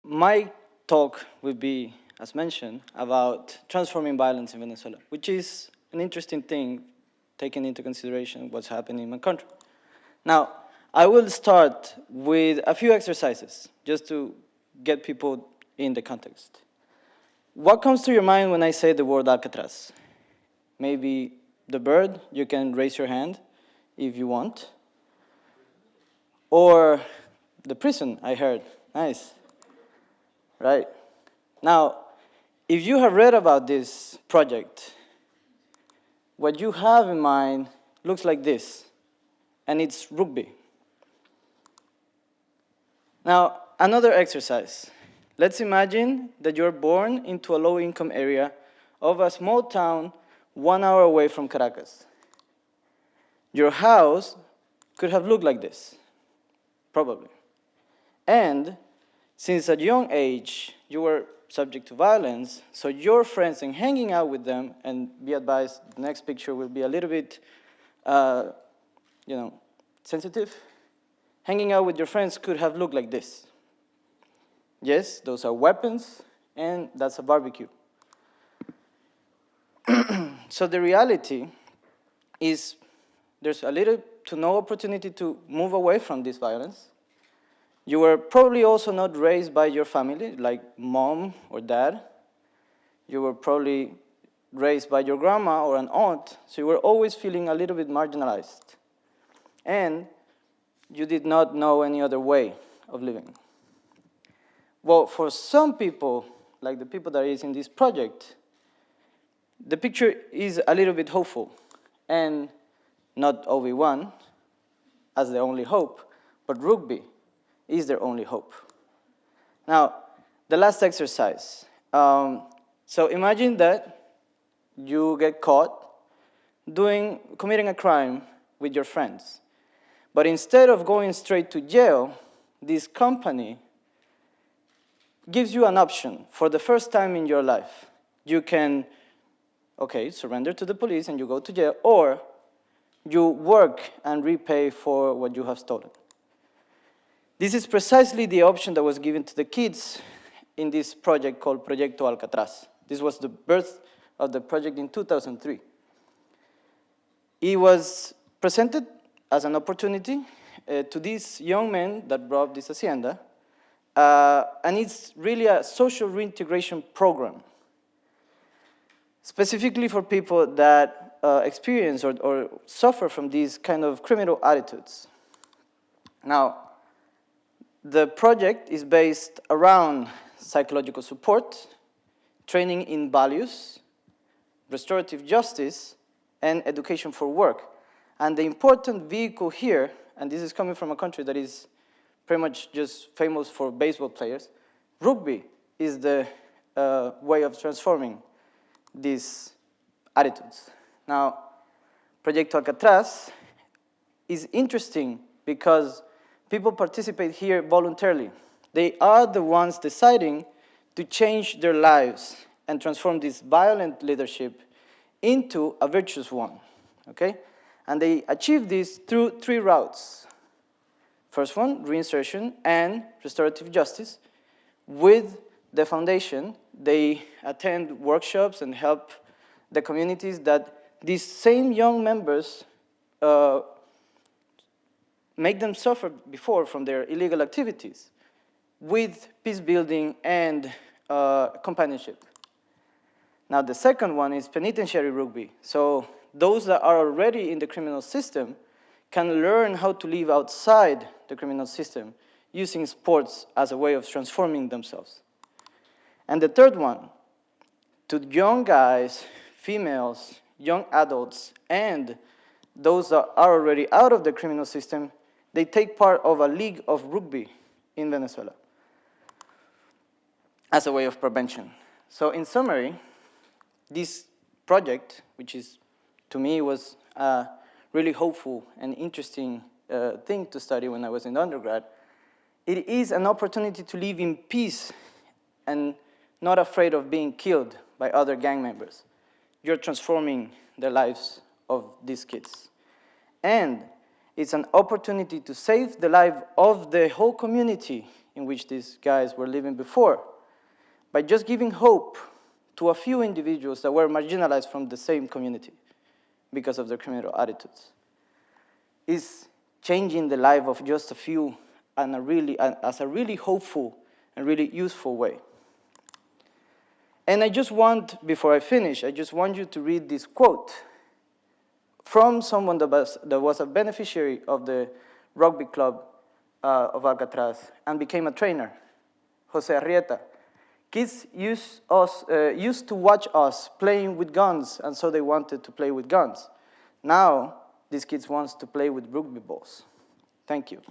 My talk will be, as mentioned, about transforming violence in Venezuela, which is an interesting thing, taking into consideration what's happening in my country. Now, I will start with a few exercises, just to get people in the context. What comes to your mind when I say the word Alcatraz? Maybe the bird, you can raise your hand if you want. Or the prison, I heard. Nice. Right. Now, if you have read about this project, what you have in mind looks like this, and it's rugby. Now, another exercise. Let's imagine that you're born into a low-income area of a small town 1 hour away from Caracas. Your house could have looked like this, probably. And since at a young age, you were subject to violence, so your friends and hanging out with them, and be advised, the next picture will be a little bit, sensitive. Hanging out with your friends could have looked like this. Yes, those are weapons, and that's a barbecue. So the reality is there's a little to no opportunity to move away from this violence. You were probably also not raised by your family, like mom or dad. You were probably raised by your grandma or an aunt, so you were always feeling a little bit marginalized. And you did not know any other way of living. Well, for some people, like the people that is in this project, the picture is a little bit hopeful, and not OV1 as the only hope, but rugby is their only hope. Now, the last exercise. So imagine that you get caught committing a crime with your friends. But instead of going straight to jail, this company gives you an option for the first time in your life. You can, surrender to the police and you go to jail, or you work and repay for what you have stolen. This is precisely the option that was given to the kids in this project called Proyecto Alcatraz. This was the birth of the project in 2003. It was presented as an opportunity to these young men that brought this hacienda, and it's really a social reintegration program, specifically for people that experience or suffer from these kind of criminal attitudes. Now, the project is based around psychological support, training in values, restorative justice, and education for work. And the important vehicle here, and this is coming from a country that is pretty much just famous for baseball players, rugby is the way of transforming these attitudes. Now, Proyecto Alcatraz is interesting because people participate here voluntarily. They are the ones deciding to change their lives and transform this violent leadership into a virtuous one, okay? And they achieve this through 3 routes. First one, reinsertion and restorative justice. With the foundation, they attend workshops and help the communities that these same young members make them suffer before from their illegal activities, with peace building and companionship. Now, the second one is penitentiary rugby. So those that are already in the criminal system can learn how to live outside the criminal system using sports as a way of transforming themselves. And the third one, to young guys, females, young adults, and those that are already out of the criminal system, they take part of a league of rugby in Venezuela as a way of prevention. So in summary, this project, which is, to me, was a really hopeful and interesting thing to study when I was in undergrad, it is an opportunity to live in peace and not afraid of being killed by other gang members. You're transforming the lives of these kids. And it's an opportunity to save the life of the whole community in which these guys were living before, by just giving hope to a few individuals that were marginalized from the same community because of their criminal attitudes, is changing the life of just a few as a really hopeful and really useful way. And I just want, before I finish, I just want you to read this quote from someone that was a beneficiary of the rugby club of Alcatraz and became a trainer, Jose Arrieta. Kids used to watch us playing with guns, and so they wanted to play with guns. Now, these kids want to play with rugby balls. Thank you.